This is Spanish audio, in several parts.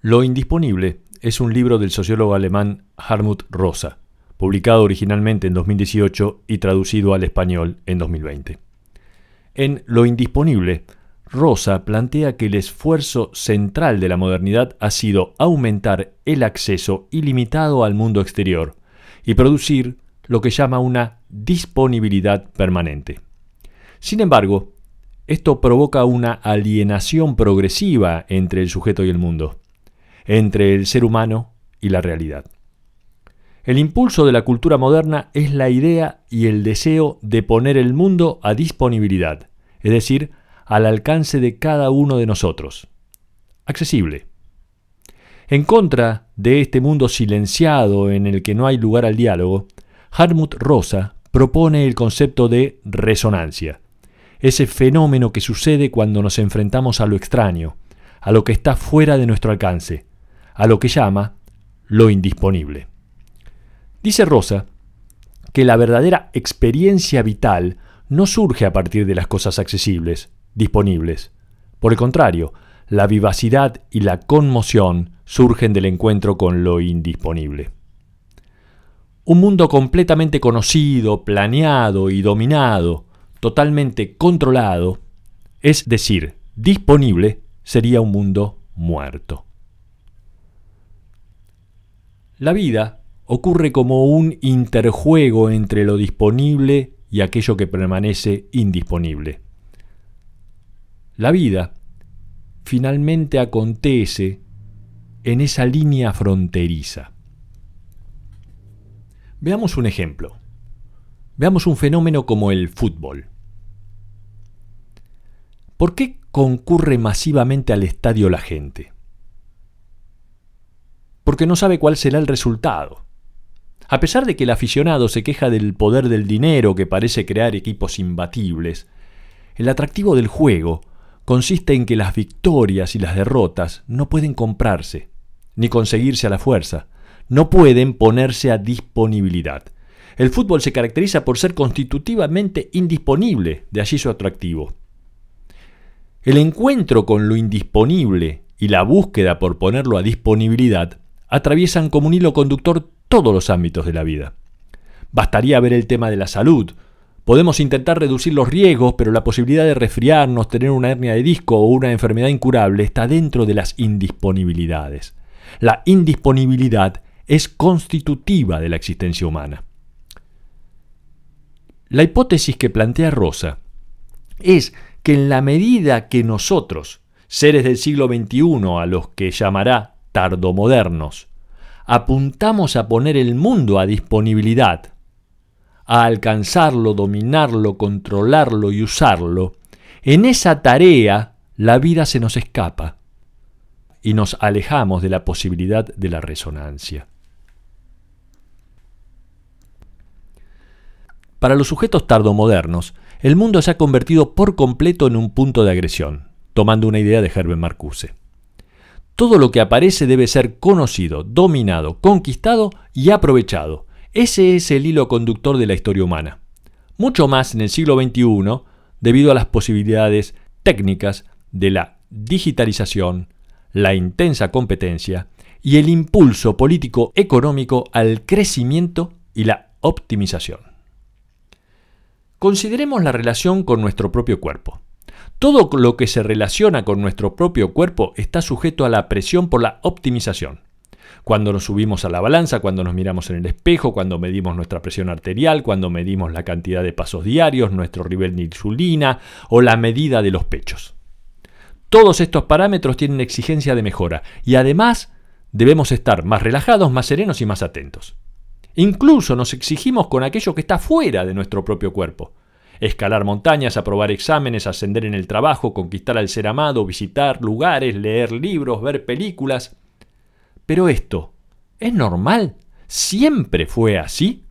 Lo indisponible es un libro del sociólogo alemán Hartmut Rosa, publicado originalmente en 2018 y traducido al español en 2020. En Lo indisponible, Rosa plantea que el esfuerzo central de la modernidad ha sido aumentar el acceso ilimitado al mundo exterior y producir lo que llama una disponibilidad permanente. Sin embargo, esto provoca una alienación progresiva entre el sujeto y el mundo, entre el ser humano y la realidad. El impulso de la cultura moderna es la idea y el deseo de poner el mundo a disponibilidad, es decir, al alcance de cada uno de nosotros. Accesible. En contra de este mundo silenciado en el que no hay lugar al diálogo, Hartmut Rosa propone el concepto de resonancia, ese fenómeno que sucede cuando nos enfrentamos a lo extraño, a lo que está fuera de nuestro alcance, a lo que llama lo indisponible. Dice Rosa que la verdadera experiencia vital no surge a partir de las cosas accesibles, disponibles. Por el contrario, la vivacidad y la conmoción surgen del encuentro con lo indisponible. Un mundo completamente conocido, planeado y dominado, totalmente controlado, es decir, disponible, sería un mundo muerto. La vida ocurre como un interjuego entre lo disponible y aquello que permanece indisponible. La vida finalmente acontece en esa línea fronteriza. Veamos un ejemplo. Veamos un fenómeno como el fútbol. ¿Por qué concurre masivamente al estadio la gente? Porque no sabe cuál será el resultado. A pesar de que el aficionado se queja del poder del dinero que parece crear equipos imbatibles, el atractivo del juego consiste en que las victorias y las derrotas no pueden comprarse, ni conseguirse a la fuerza, no pueden ponerse a disponibilidad. El fútbol se caracteriza por ser constitutivamente indisponible, de allí su atractivo. El encuentro con lo indisponible y la búsqueda por ponerlo a disponibilidad atraviesan como un hilo conductor todos los ámbitos de la vida. Bastaría ver el tema de la salud. Podemos intentar reducir los riesgos, pero la posibilidad de resfriarnos, tener una hernia de disco o una enfermedad incurable está dentro de las indisponibilidades. La indisponibilidad es constitutiva de la existencia humana. La hipótesis que plantea Rosa es que en la medida que nosotros, seres del siglo XXI, a los que llamará tardomodernos, apuntamos a poner el mundo a disponibilidad, a alcanzarlo, dominarlo, controlarlo y usarlo, en esa tarea la vida se nos escapa y nos alejamos de la posibilidad de la resonancia. Para los sujetos tardomodernos, el mundo se ha convertido por completo en un punto de agresión, tomando una idea de Herbert Marcuse. Todo lo que aparece debe ser conocido, dominado, conquistado y aprovechado. Ese es el hilo conductor de la historia humana. Mucho más en el siglo XXI, debido a las posibilidades técnicas de la digitalización, la intensa competencia y el impulso político-económico al crecimiento y la optimización. Consideremos la relación con nuestro propio cuerpo. Todo lo que se relaciona con nuestro propio cuerpo está sujeto a la presión por la optimización. Cuando nos subimos a la balanza, cuando nos miramos en el espejo, cuando medimos nuestra presión arterial, cuando medimos la cantidad de pasos diarios, nuestro nivel de insulina o la medida de los pechos. Todos estos parámetros tienen exigencia de mejora y además debemos estar más relajados, más serenos y más atentos. Incluso nos exigimos con aquello que está fuera de nuestro propio cuerpo. Escalar montañas, aprobar exámenes, ascender en el trabajo, conquistar al ser amado, visitar lugares, leer libros, ver películas. Pero esto, ¿es normal? ¿Siempre fue así?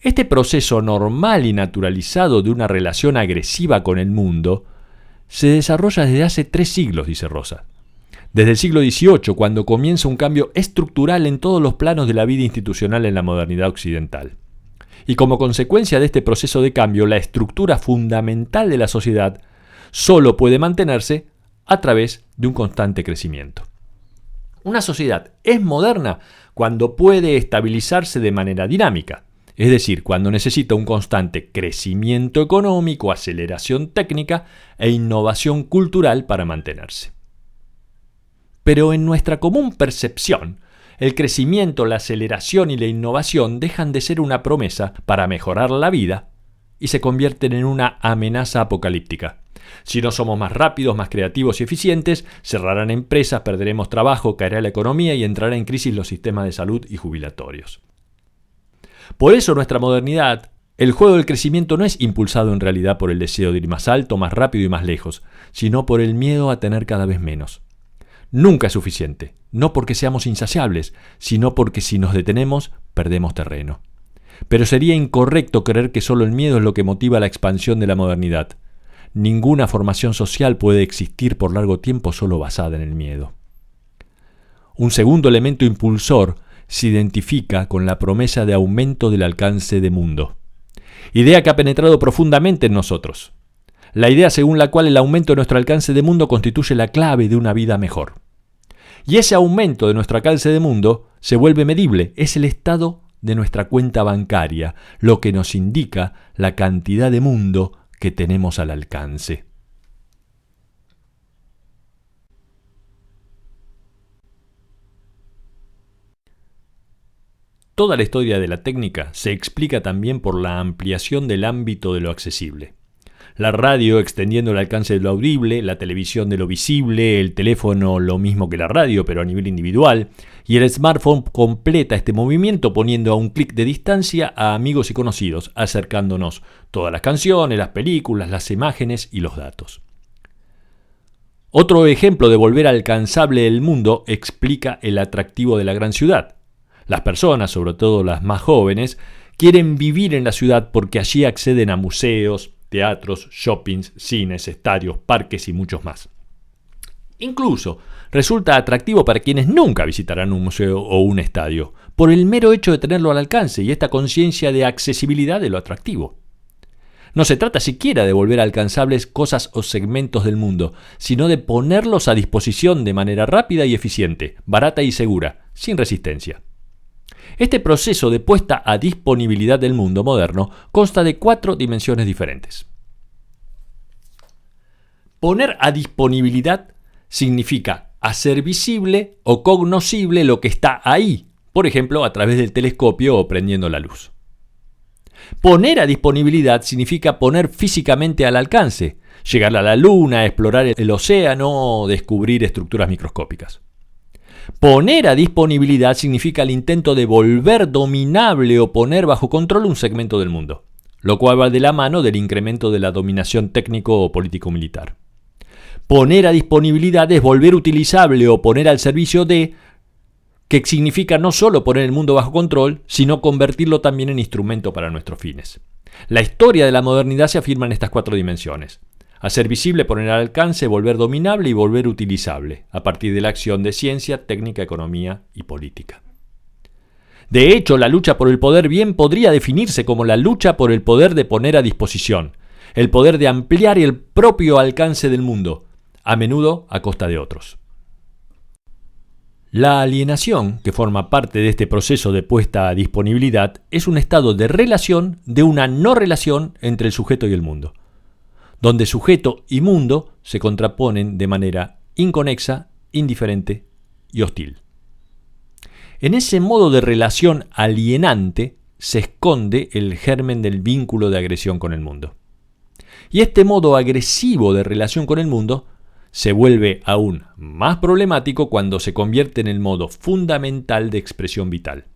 Este proceso normal y naturalizado de una relación agresiva con el mundo se desarrolla desde hace 3 siglos, dice Rosa. Desde el siglo XVIII, cuando comienza un cambio estructural en todos los planos de la vida institucional en la modernidad occidental. Y como consecuencia de este proceso de cambio, la estructura fundamental de la sociedad solo puede mantenerse a través de un constante crecimiento. Una sociedad es moderna cuando puede estabilizarse de manera dinámica, es decir, cuando necesita un constante crecimiento económico, aceleración técnica e innovación cultural para mantenerse. Pero en nuestra común percepción, el crecimiento, la aceleración y la innovación dejan de ser una promesa para mejorar la vida y se convierten en una amenaza apocalíptica. Si no somos más rápidos, más creativos y eficientes, cerrarán empresas, perderemos trabajo, caerá la economía y entrará en crisis los sistemas de salud y jubilatorios. Por eso nuestra modernidad, el juego del crecimiento no es impulsado en realidad por el deseo de ir más alto, más rápido y más lejos, sino por el miedo a tener cada vez menos. Nunca es suficiente, no porque seamos insaciables, sino porque si nos detenemos, perdemos terreno. Pero sería incorrecto creer que solo el miedo es lo que motiva la expansión de la modernidad. Ninguna formación social puede existir por largo tiempo solo basada en el miedo. Un segundo elemento impulsor se identifica con la promesa de aumento del alcance de mundo, idea que ha penetrado profundamente en nosotros. La idea según la cual el aumento de nuestro alcance de mundo constituye la clave de una vida mejor. Y ese aumento de nuestro alcance de mundo se vuelve medible, es el estado de nuestra cuenta bancaria, lo que nos indica la cantidad de mundo que tenemos al alcance. Toda la historia de la técnica se explica también por la ampliación del ámbito de lo accesible. La radio extendiendo el alcance de lo audible, la televisión de lo visible, el teléfono lo mismo que la radio pero a nivel individual, y el smartphone completa este movimiento poniendo a un clic de distancia a amigos y conocidos, acercándonos todas las canciones, las películas, las imágenes y los datos. Otro ejemplo de volver alcanzable el mundo explica el atractivo de la gran ciudad. Las personas, sobre todo las más jóvenes, quieren vivir en la ciudad porque allí acceden a museos, teatros, shoppings, cines, estadios, parques y muchos más. Incluso resulta atractivo para quienes nunca visitarán un museo o un estadio, por el mero hecho de tenerlo al alcance y esta conciencia de accesibilidad de lo atractivo. No se trata siquiera de volver alcanzables cosas o segmentos del mundo, sino de ponerlos a disposición de manera rápida y eficiente, barata y segura, sin resistencia. Este proceso de puesta a disponibilidad del mundo moderno consta de 4 dimensiones diferentes. Poner a disponibilidad significa hacer visible o cognoscible lo que está ahí, por ejemplo, a través del telescopio o prendiendo la luz. Poner a disponibilidad significa poner físicamente al alcance, llegar a la luna, explorar el océano o descubrir estructuras microscópicas. Poner a disponibilidad significa el intento de volver dominable o poner bajo control un segmento del mundo, lo cual va de la mano del incremento de la dominación técnico o político-militar. Poner a disponibilidad es volver utilizable o poner al servicio de, que significa no solo poner el mundo bajo control, sino convertirlo también en instrumento para nuestros fines. La historia de la modernidad se afirma en estas 4 dimensiones. Hacer visible, poner al alcance, volver dominable y volver utilizable, a partir de la acción de ciencia, técnica, economía y política. De hecho, la lucha por el poder bien podría definirse como la lucha por el poder de poner a disposición, el poder de ampliar el propio alcance del mundo, a menudo a costa de otros. La alienación, que forma parte de este proceso de puesta a disponibilidad, es un estado de relación de una no relación entre el sujeto y el mundo, donde sujeto y mundo se contraponen de manera inconexa, indiferente y hostil. En ese modo de relación alienante se esconde el germen del vínculo de agresión con el mundo. Y este modo agresivo de relación con el mundo se vuelve aún más problemático cuando se convierte en el modo fundamental de expresión vital,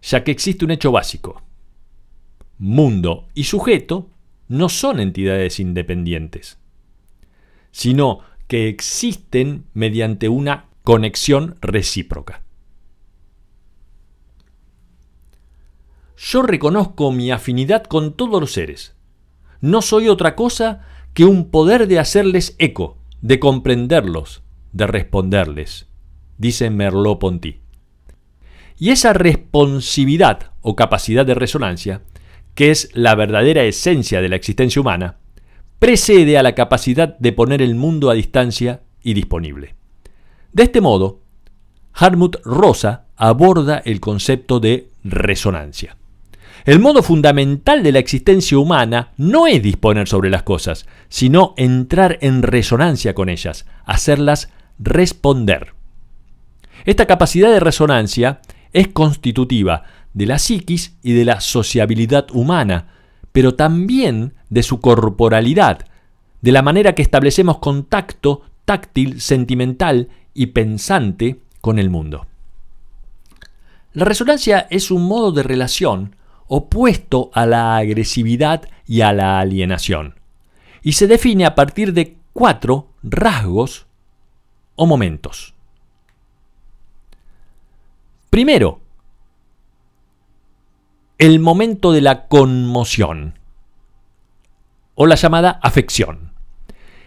ya que existe un hecho básico. Mundo y sujeto no son entidades independientes, sino que existen mediante una conexión recíproca. Yo reconozco mi afinidad con todos los seres. No soy otra cosa que un poder de hacerles eco, de comprenderlos, de responderles, dice Merleau-Ponty. Y esa responsividad o capacidad de resonancia, que es la verdadera esencia de la existencia humana, precede a la capacidad de poner el mundo a distancia y disponible. De este modo, Hartmut Rosa aborda el concepto de resonancia. El modo fundamental de la existencia humana no es disponer sobre las cosas, sino entrar en resonancia con ellas, hacerlas responder. Esta capacidad de resonancia es constitutiva de la psiquis y de la sociabilidad humana, pero también de su corporalidad, de la manera que establecemos contacto táctil, sentimental y pensante con el mundo. La resonancia es un modo de relación opuesto a la agresividad y a la alienación, y se define a partir de 4 rasgos o momentos. Primero, el momento de la conmoción, o la llamada afección.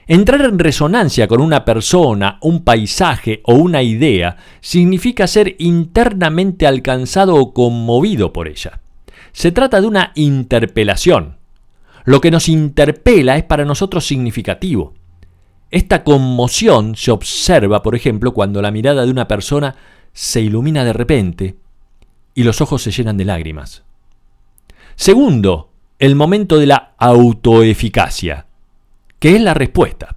Entrar en resonancia con una persona, un paisaje o una idea significa ser internamente alcanzado o conmovido por ella. Se trata de una interpelación. Lo que nos interpela es para nosotros significativo. Esta conmoción se observa, por ejemplo, cuando la mirada de una persona se ilumina de repente y los ojos se llenan de lágrimas. Segundo, el momento de la autoeficacia, que es la respuesta.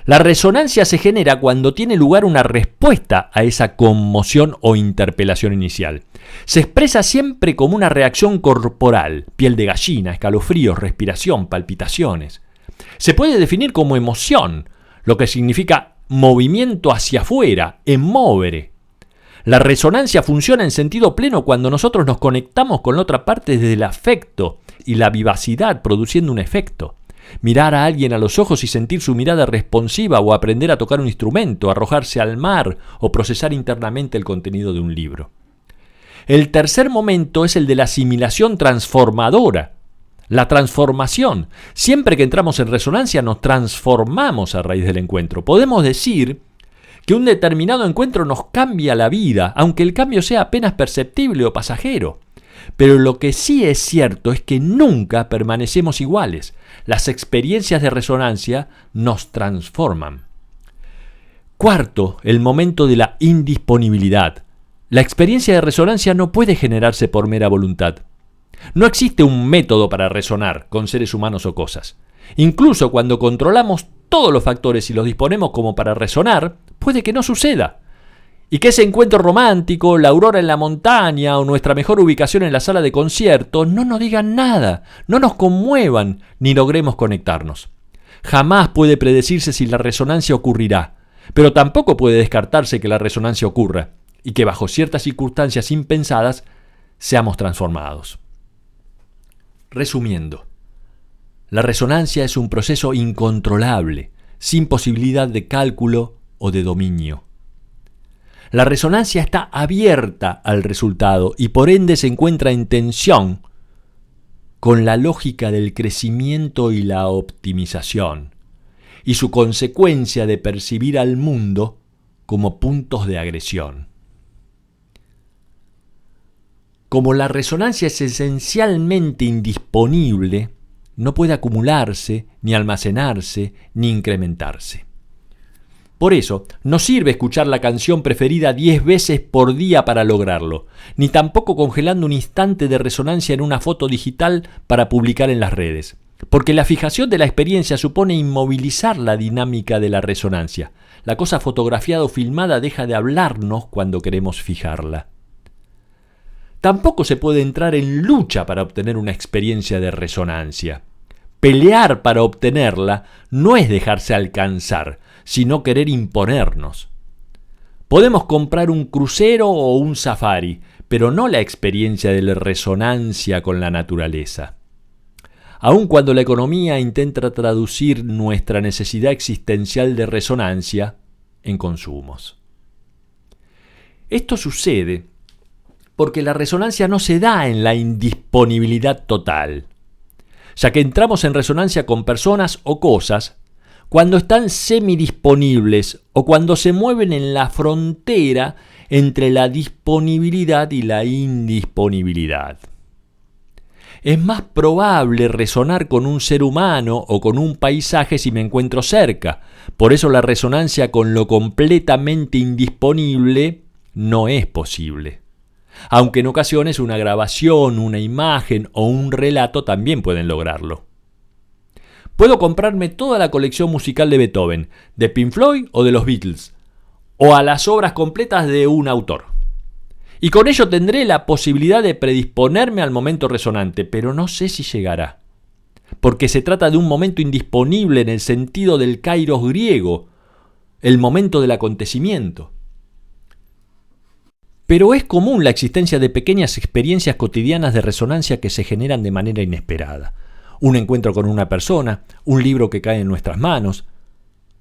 La resonancia se genera cuando tiene lugar una respuesta a esa conmoción o interpelación inicial. Se expresa siempre como una reacción corporal, piel de gallina, escalofríos, respiración, palpitaciones. Se puede definir como emoción, lo que significa movimiento hacia afuera, emovere. La resonancia funciona en sentido pleno cuando nosotros nos conectamos con la otra parte desde el afecto y la vivacidad, produciendo un efecto. Mirar a alguien a los ojos y sentir su mirada responsiva, o aprender a tocar un instrumento, arrojarse al mar o procesar internamente el contenido de un libro. El tercer momento es el de la asimilación transformadora. La transformación. Siempre que entramos en resonancia nos transformamos a raíz del encuentro. Podemos decir que un determinado encuentro nos cambia la vida, aunque el cambio sea apenas perceptible o pasajero. Pero lo que sí es cierto es que nunca permanecemos iguales. Las experiencias de resonancia nos transforman. Cuarto, el momento de la indisponibilidad. La experiencia de resonancia no puede generarse por mera voluntad. No existe un método para resonar con seres humanos o cosas. Incluso cuando controlamos todos los factores y los disponemos como para resonar, puede que no suceda. Y que ese encuentro romántico, la aurora en la montaña o nuestra mejor ubicación en la sala de conciertos no nos digan nada, no nos conmuevan ni logremos conectarnos. Jamás puede predecirse si la resonancia ocurrirá, pero tampoco puede descartarse que la resonancia ocurra y que bajo ciertas circunstancias impensadas seamos transformados. Resumiendo, la resonancia es un proceso incontrolable, sin posibilidad de cálculo o de dominio. La resonancia está abierta al resultado y por ende se encuentra en tensión con la lógica del crecimiento y la optimización, y su consecuencia de percibir al mundo como puntos de agresión. Como la resonancia es esencialmente indisponible, no puede acumularse, ni almacenarse, ni incrementarse. Por eso, no sirve escuchar la canción preferida 10 veces por día para lograrlo, ni tampoco congelando un instante de resonancia en una foto digital para publicar en las redes, porque la fijación de la experiencia supone inmovilizar la dinámica de la resonancia. La cosa fotografiada o filmada deja de hablarnos cuando queremos fijarla. Tampoco se puede entrar en lucha para obtener una experiencia de resonancia. Pelear para obtenerla no es dejarse alcanzar, sino querer imponernos. Podemos comprar un crucero o un safari, pero no la experiencia de la resonancia con la naturaleza. Aun cuando la economía intenta traducir nuestra necesidad existencial de resonancia en consumos. Esto sucede porque la resonancia no se da en la indisponibilidad total, ya que entramos en resonancia con personas o cosas cuando están semidisponibles o cuando se mueven en la frontera entre la disponibilidad y la indisponibilidad. Es más probable resonar con un ser humano o con un paisaje si me encuentro cerca. Por eso la resonancia con lo completamente indisponible no es posible. Aunque en ocasiones una grabación, una imagen o un relato también pueden lograrlo. Puedo comprarme toda la colección musical de Beethoven, de Pink Floyd o de los Beatles, o a las obras completas de un autor. Y con ello tendré la posibilidad de predisponerme al momento resonante, pero no sé si llegará. Porque se trata de un momento indisponible en el sentido del kairos griego, el momento del acontecimiento. Pero es común la existencia de pequeñas experiencias cotidianas de resonancia que se generan de manera inesperada. Un encuentro con una persona, un libro que cae en nuestras manos,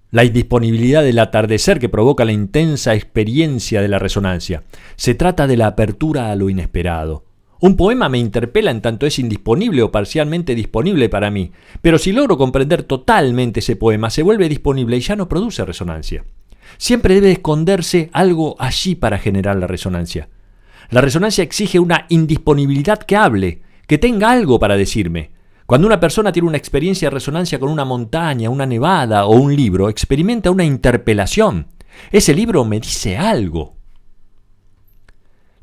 la indisponibilidad del atardecer que provoca la intensa experiencia de la resonancia. Se trata de la apertura a lo inesperado. Un poema me interpela en tanto es indisponible o parcialmente disponible para mí, pero si logro comprender totalmente ese poema, se vuelve disponible y ya no produce resonancia. Siempre debe esconderse algo allí para generar la resonancia. La resonancia exige una indisponibilidad que hable, que tenga algo para decirme. Cuando una persona tiene una experiencia de resonancia con una montaña, una nevada o un libro, experimenta una interpelación. Ese libro me dice algo.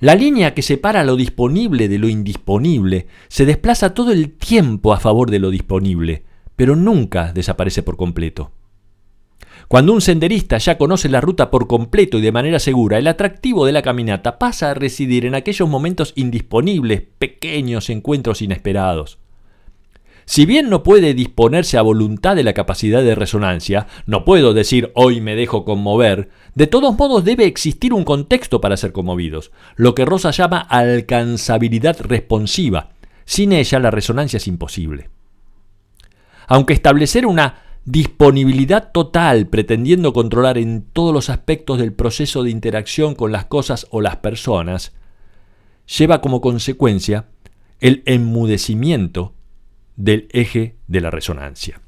La línea que separa lo disponible de lo indisponible se desplaza todo el tiempo a favor de lo disponible, pero nunca desaparece por completo. Cuando un senderista ya conoce la ruta por completo y de manera segura, el atractivo de la caminata pasa a residir en aquellos momentos indisponibles, pequeños encuentros inesperados. Si bien no puede disponerse a voluntad de la capacidad de resonancia, no puedo decir hoy me dejo conmover, de todos modos debe existir un contexto para ser conmovidos, lo que Rosa llama alcanzabilidad responsiva. Sin ella la resonancia es imposible. Aunque establecer una disponibilidad total pretendiendo controlar en todos los aspectos del proceso de interacción con las cosas o las personas, lleva como consecuencia el enmudecimiento del eje de la resonancia.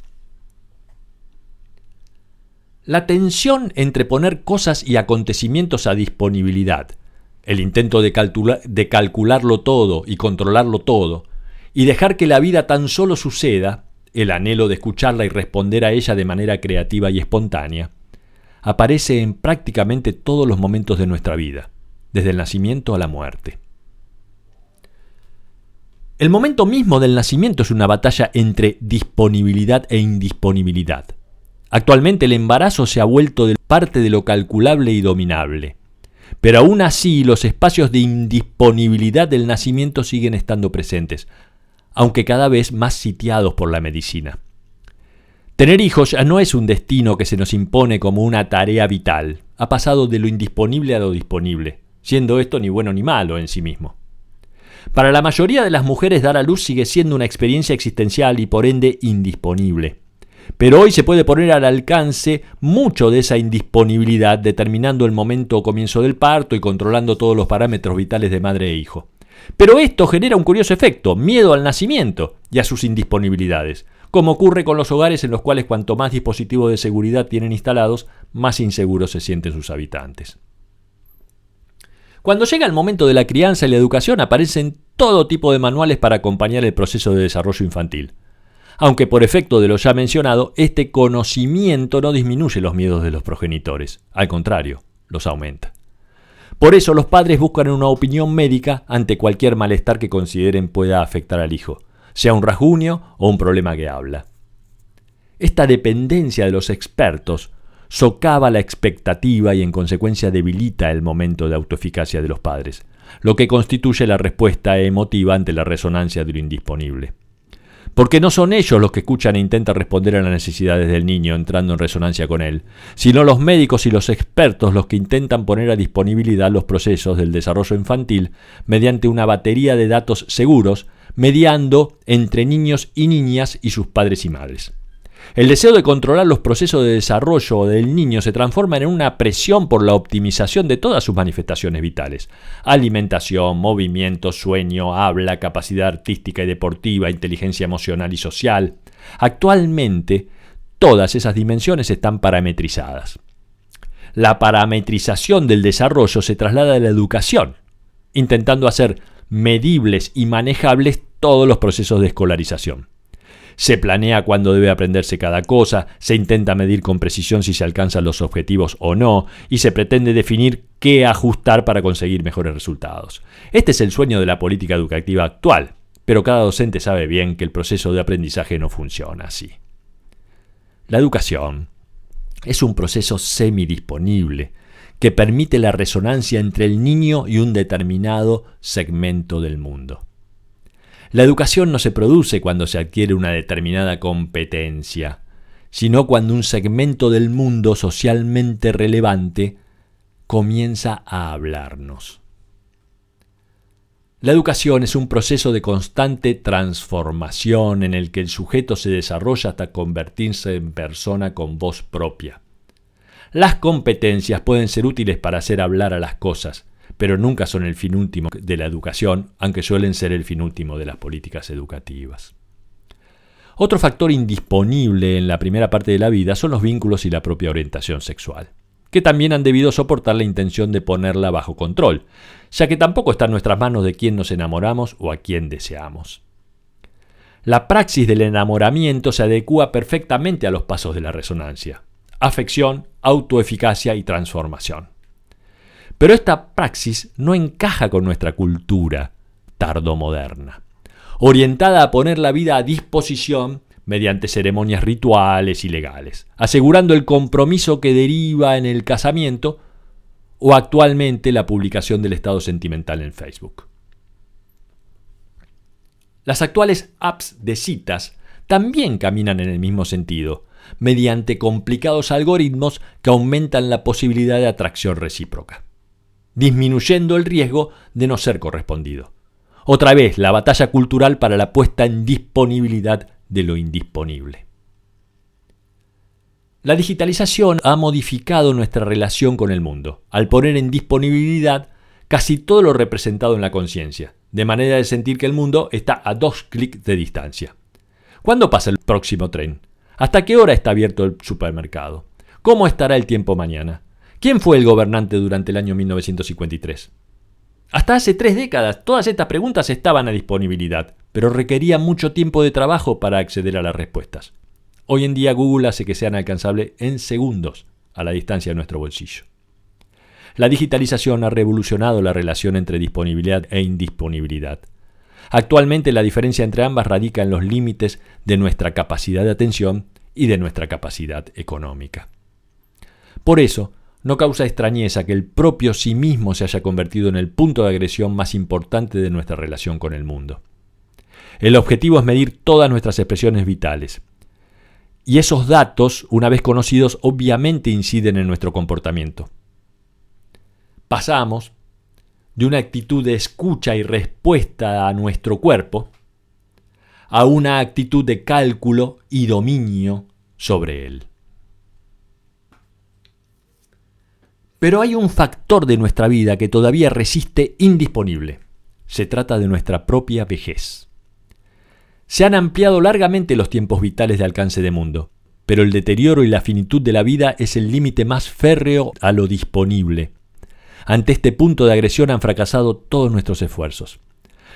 La tensión entre poner cosas y acontecimientos a disponibilidad, el intento de calcularlo todo y controlarlo todo, y dejar que la vida tan solo suceda, el anhelo de escucharla y responder a ella de manera creativa y espontánea, aparece en prácticamente todos los momentos de nuestra vida, desde el nacimiento a la muerte. El momento mismo del nacimiento es una batalla entre disponibilidad e indisponibilidad. Actualmente el embarazo se ha vuelto parte de lo calculable y dominable. Pero aún así los espacios de indisponibilidad del nacimiento siguen estando presentes, aunque cada vez más sitiados por la medicina. Tener hijos ya no es un destino que se nos impone como una tarea vital. Ha pasado de lo indisponible a lo disponible, siendo esto ni bueno ni malo en sí mismo. Para la mayoría de las mujeres dar a luz sigue siendo una experiencia existencial y por ende indisponible. Pero hoy se puede poner al alcance mucho de esa indisponibilidad determinando el momento o comienzo del parto y controlando todos los parámetros vitales de madre e hijo. Pero esto genera un curioso efecto, miedo al nacimiento y a sus indisponibilidades, como ocurre con los hogares en los cuales cuanto más dispositivos de seguridad tienen instalados, más inseguros se sienten sus habitantes. Cuando llega el momento de la crianza y la educación aparecen todo tipo de manuales para acompañar el proceso de desarrollo infantil. Aunque por efecto de lo ya mencionado, este conocimiento no disminuye los miedos de los progenitores, al contrario, los aumenta. Por eso los padres buscan una opinión médica ante cualquier malestar que consideren pueda afectar al hijo, sea un rasguño o un problema que habla. Esta dependencia de los expertos socava la expectativa y en consecuencia debilita el momento de autoeficacia de los padres, lo que constituye la respuesta emotiva ante la resonancia de lo indisponible. Porque no son ellos los que escuchan e intentan responder a las necesidades del niño entrando en resonancia con él, sino los médicos y los expertos los que intentan poner a disponibilidad los procesos del desarrollo infantil mediante una batería de datos seguros, mediando entre niños y niñas y sus padres y madres. El deseo de controlar los procesos de desarrollo del niño se transforma en una presión por la optimización de todas sus manifestaciones vitales: alimentación, movimiento, sueño, habla, capacidad artística y deportiva, inteligencia emocional y social. Actualmente, todas esas dimensiones están parametrizadas. La parametrización del desarrollo se traslada a la educación, intentando hacer medibles y manejables todos los procesos de escolarización. Se planea cuándo debe aprenderse cada cosa, se intenta medir con precisión si se alcanzan los objetivos o no, y se pretende definir qué ajustar para conseguir mejores resultados. Este es el sueño de la política educativa actual, pero cada docente sabe bien que el proceso de aprendizaje no funciona así. La educación es un proceso semidisponible que permite la resonancia entre el niño y un determinado segmento del mundo. La educación no se produce cuando se adquiere una determinada competencia, sino cuando un segmento del mundo socialmente relevante comienza a hablarnos. La educación es un proceso de constante transformación en el que el sujeto se desarrolla hasta convertirse en persona con voz propia. Las competencias pueden ser útiles para hacer hablar a las cosas, pero nunca son el fin último de la educación, aunque suelen ser el fin último de las políticas educativas. Otro factor indisponible en la primera parte de la vida son los vínculos y la propia orientación sexual, que también han debido soportar la intención de ponerla bajo control, ya que tampoco está en nuestras manos de quién nos enamoramos o a quién deseamos. La praxis del enamoramiento se adecúa perfectamente a los pasos de la resonancia: afección, autoeficacia y transformación. Pero esta praxis no encaja con nuestra cultura tardomoderna, orientada a poner la vida a disposición mediante ceremonias rituales y legales, asegurando el compromiso que deriva en el casamiento o actualmente la publicación del estado sentimental en Facebook. Las actuales apps de citas también caminan en el mismo sentido, mediante complicados algoritmos que aumentan la posibilidad de atracción recíproca, disminuyendo el riesgo de no ser correspondido. Otra vez, la batalla cultural para la puesta en disponibilidad de lo indisponible. La digitalización ha modificado nuestra relación con el mundo, al poner en disponibilidad casi todo lo representado en la conciencia, de manera de sentir que el mundo está a 2 clics de distancia. ¿Cuándo pasa el próximo tren? ¿Hasta qué hora está abierto el supermercado? ¿Cómo estará el tiempo mañana? ¿Quién fue el gobernante durante el año 1953? Hasta hace 3 décadas, todas estas preguntas estaban a disponibilidad, pero requería mucho tiempo de trabajo para acceder a las respuestas. Hoy en día Google hace que sean alcanzables en segundos, a la distancia de nuestro bolsillo. La digitalización ha revolucionado la relación entre disponibilidad e indisponibilidad. Actualmente la diferencia entre ambas radica en los límites de nuestra capacidad de atención y de nuestra capacidad económica. Por eso, no causa extrañeza que el propio sí mismo se haya convertido en el punto de agresión más importante de nuestra relación con el mundo. El objetivo es medir todas nuestras expresiones vitales. Y esos datos, una vez conocidos, obviamente inciden en nuestro comportamiento. Pasamos de una actitud de escucha y respuesta a nuestro cuerpo a una actitud de cálculo y dominio sobre él. Pero hay un factor de nuestra vida que todavía resiste indisponible. Se trata de nuestra propia vejez. Se han ampliado largamente los tiempos vitales de alcance de mundo, pero el deterioro y la finitud de la vida es el límite más férreo a lo disponible. Ante este punto de agresión han fracasado todos nuestros esfuerzos.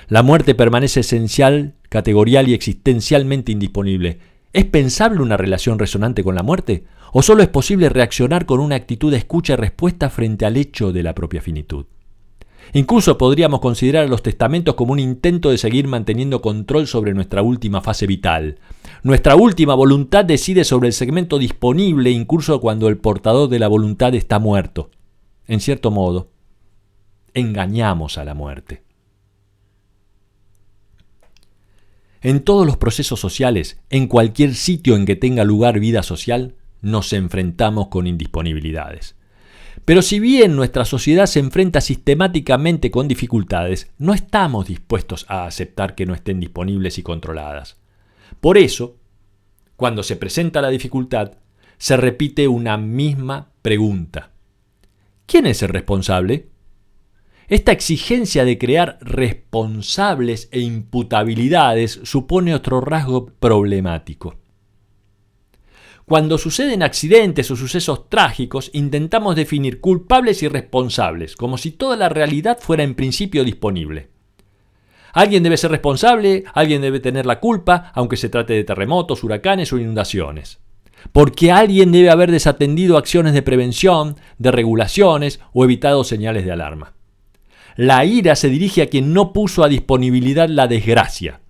La muerte permanece esencial, categorial y existencialmente indisponible. ¿Es pensable una relación resonante con la muerte? ¿O solo es posible reaccionar con una actitud de escucha y respuesta frente al hecho de la propia finitud? Incluso podríamos considerar a los testamentos como un intento de seguir manteniendo control sobre nuestra última fase vital. Nuestra última voluntad decide sobre el segmento disponible incluso cuando el portador de la voluntad está muerto. En cierto modo, engañamos a la muerte. En todos los procesos sociales, en cualquier sitio en que tenga lugar vida social, nos enfrentamos con indisponibilidades. Pero si bien nuestra sociedad se enfrenta sistemáticamente con dificultades, no estamos dispuestos a aceptar que no estén disponibles y controladas. Por eso, cuando se presenta la dificultad, se repite una misma pregunta. ¿Quién es el responsable? Esta exigencia de crear responsables e imputabilidades supone otro rasgo problemático. Cuando suceden accidentes o sucesos trágicos, intentamos definir culpables y responsables, como si toda la realidad fuera en principio disponible. Alguien debe ser responsable, alguien debe tener la culpa, aunque se trate de terremotos, huracanes o inundaciones. Porque alguien debe haber desatendido acciones de prevención, de regulaciones o evitado señales de alarma. La ira se dirige a quien no puso a disponibilidad la desgracia.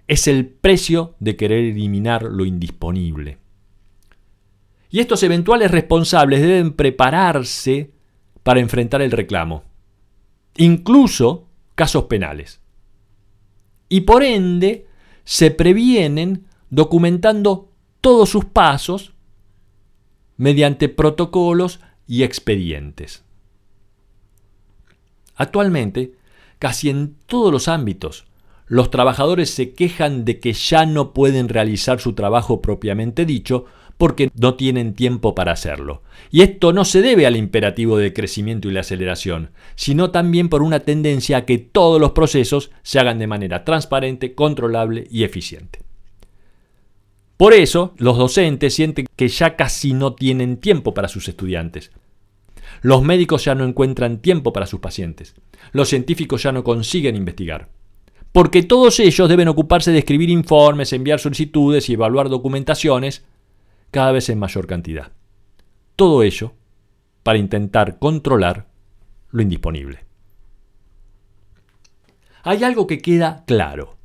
Es el precio de querer eliminar lo indisponible. Y estos eventuales responsables deben prepararse para enfrentar el reclamo, incluso casos penales. Y por ende, se previenen documentando todos sus pasos mediante protocolos y expedientes. Actualmente, casi en todos los ámbitos, los trabajadores se quejan de que ya no pueden realizar su trabajo propiamente dicho porque no tienen tiempo para hacerlo. Y esto no se debe al imperativo del crecimiento y la aceleración, sino también por una tendencia a que todos los procesos se hagan de manera transparente, controlable y eficiente. Por eso, los docentes sienten que ya casi no tienen tiempo para sus estudiantes. Los médicos ya no encuentran tiempo para sus pacientes. Los científicos ya no consiguen investigar. Porque todos ellos deben ocuparse de escribir informes, enviar solicitudes y evaluar documentaciones cada vez en mayor cantidad. Todo ello para intentar controlar lo indisponible. Hay algo que queda claro,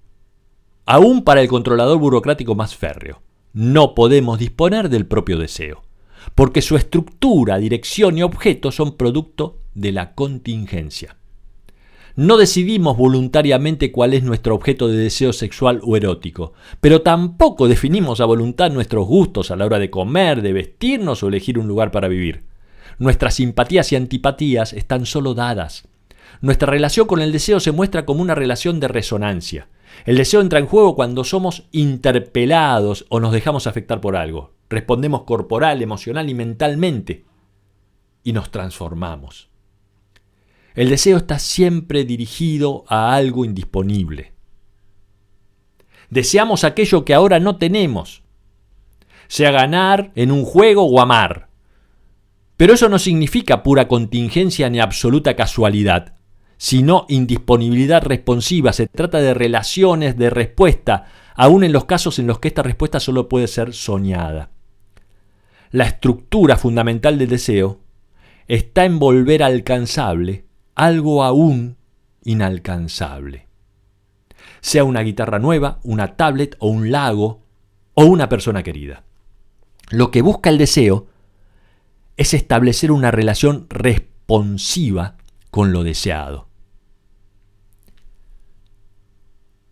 aún para el controlador burocrático más férreo. No podemos disponer del propio deseo, porque su estructura, dirección y objeto son producto de la contingencia. No decidimos voluntariamente cuál es nuestro objeto de deseo sexual o erótico, pero tampoco definimos a voluntad nuestros gustos a la hora de comer, de vestirnos o elegir un lugar para vivir. Nuestras simpatías y antipatías están solo dadas. Nuestra relación con el deseo se muestra como una relación de resonancia. El deseo entra en juego cuando somos interpelados o nos dejamos afectar por algo. Respondemos corporal, emocional y mentalmente y nos transformamos. El deseo está siempre dirigido a algo indisponible. Deseamos aquello que ahora no tenemos, sea ganar en un juego o amar. Pero eso no significa pura contingencia ni absoluta casualidad, sino indisponibilidad responsiva. Se trata de relaciones de respuesta, aun en los casos en los que esta respuesta solo puede ser soñada. La estructura fundamental del deseo está en volver alcanzable algo aún inalcanzable. Sea una guitarra nueva, una tablet o un lago o una persona querida. Lo que busca el deseo es establecer una relación responsiva con lo deseado.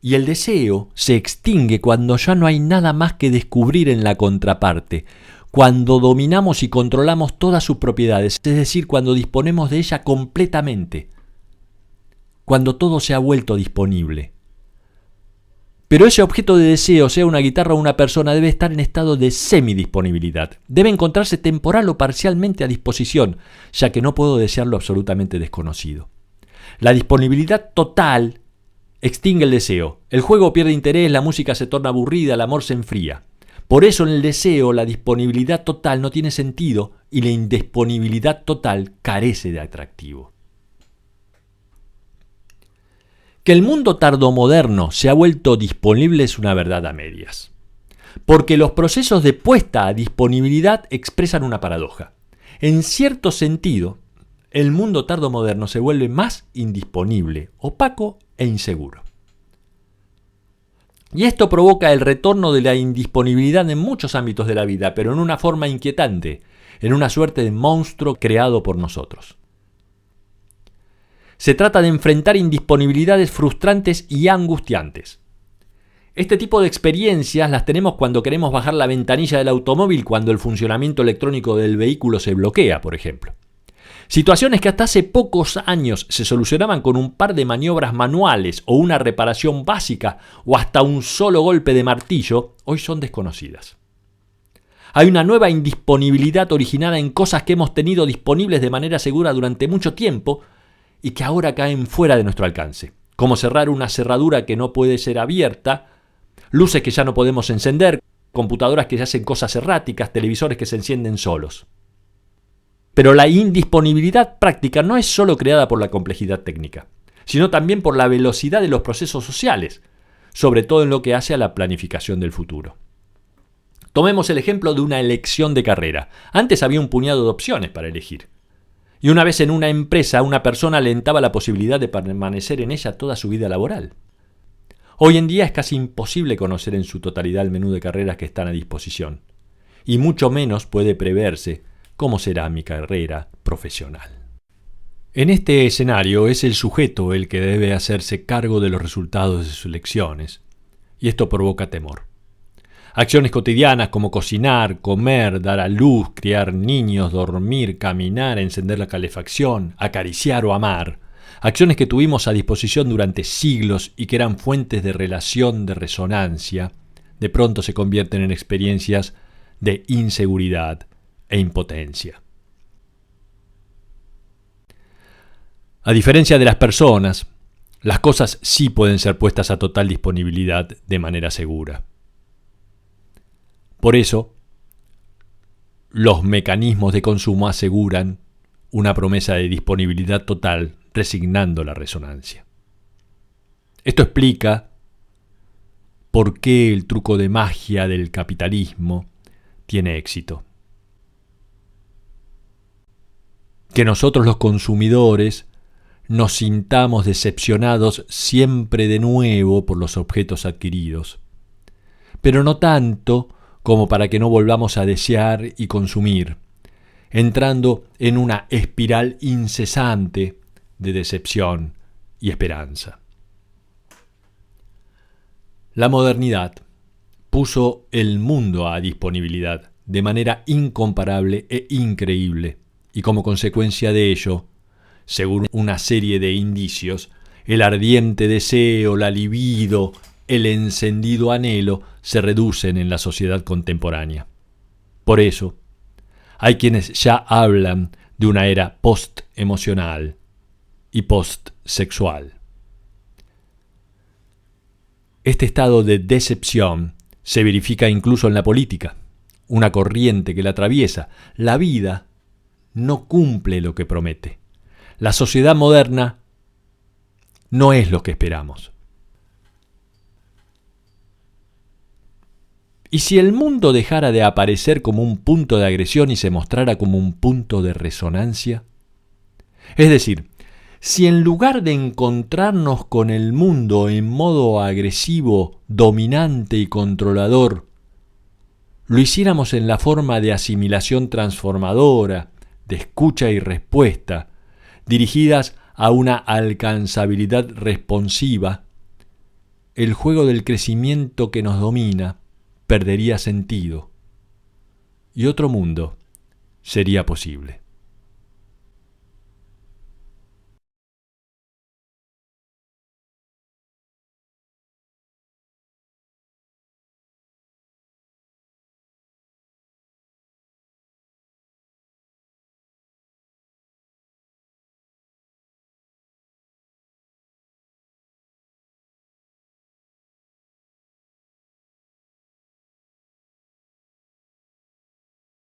Y el deseo se extingue cuando ya no hay nada más que descubrir en la contraparte, cuando dominamos y controlamos todas sus propiedades, es decir, cuando disponemos de ella completamente, cuando todo se ha vuelto disponible. Pero ese objeto de deseo, sea una guitarra o una persona, debe estar en estado de semidisponibilidad. Debe encontrarse temporal o parcialmente a disposición, ya que no puedo desear lo absolutamente desconocido. La disponibilidad total extingue el deseo. El juego pierde interés, la música se torna aburrida, el amor se enfría. Por eso en el deseo la disponibilidad total no tiene sentido y la indisponibilidad total carece de atractivo. Que el mundo tardomoderno se ha vuelto disponible es una verdad a medias. Porque los procesos de puesta a disponibilidad expresan una paradoja. En cierto sentido, el mundo tardomoderno se vuelve más indisponible, opaco e inseguro. Y esto provoca el retorno de la indisponibilidad en muchos ámbitos de la vida, pero en una forma inquietante, en una suerte de monstruo creado por nosotros. Se trata de enfrentar indisponibilidades frustrantes y angustiantes. Este tipo de experiencias las tenemos cuando queremos bajar la ventanilla del automóvil cuando el funcionamiento electrónico del vehículo se bloquea, por ejemplo. Situaciones que hasta hace pocos años se solucionaban con un par de maniobras manuales o una reparación básica o hasta un solo golpe de martillo, hoy son desconocidas. Hay una nueva indisponibilidad originada en cosas que hemos tenido disponibles de manera segura durante mucho tiempo y que ahora caen fuera de nuestro alcance, como cerrar una cerradura que no puede ser abierta, luces que ya no podemos encender, computadoras que hacen cosas erráticas, televisores que se encienden solos. Pero la indisponibilidad práctica no es solo creada por la complejidad técnica, sino también por la velocidad de los procesos sociales, sobre todo en lo que hace a la planificación del futuro. Tomemos el ejemplo de una elección de carrera. Antes había un puñado de opciones para elegir. Y una vez en una empresa, una persona alentaba la posibilidad de permanecer en ella toda su vida laboral. Hoy en día es casi imposible conocer en su totalidad el menú de carreras que están a disposición, y mucho menos puede preverse cómo será mi carrera profesional. En este escenario es el sujeto el que debe hacerse cargo de los resultados de sus elecciones, y esto provoca temor. Acciones cotidianas como cocinar, comer, dar a luz, criar niños, dormir, caminar, encender la calefacción, acariciar o amar, acciones que tuvimos a disposición durante siglos y que eran fuentes de relación, de resonancia, de pronto se convierten en experiencias de inseguridad e impotencia. A diferencia de las personas, las cosas sí pueden ser puestas a total disponibilidad de manera segura. Por eso, los mecanismos de consumo aseguran una promesa de disponibilidad total, resignando la resonancia. Esto explica por qué el truco de magia del capitalismo tiene éxito. Que nosotros los consumidores nos sintamos decepcionados siempre de nuevo por los objetos adquiridos, pero no tanto como para que no volvamos a desear y consumir, entrando en una espiral incesante de decepción y esperanza. La modernidad puso el mundo a disponibilidad de manera incomparable e increíble, y como consecuencia de ello, según una serie de indicios, el ardiente deseo, la libido, el encendido anhelo se reducen en la sociedad contemporánea. Por eso, hay quienes ya hablan de una era post-emocional y post-sexual. Este estado de decepción se verifica incluso en la política, una corriente que la atraviesa. La vida no cumple lo que promete. La sociedad moderna no es lo que esperamos. ¿Y si el mundo dejara de aparecer como un punto de agresión y se mostrara como un punto de resonancia? Es decir, si en lugar de encontrarnos con el mundo en modo agresivo, dominante y controlador, lo hiciéramos en la forma de asimilación transformadora, de escucha y respuesta, dirigidas a una alcanzabilidad responsiva, el juego del crecimiento que nos domina perdería sentido y otro mundo sería posible.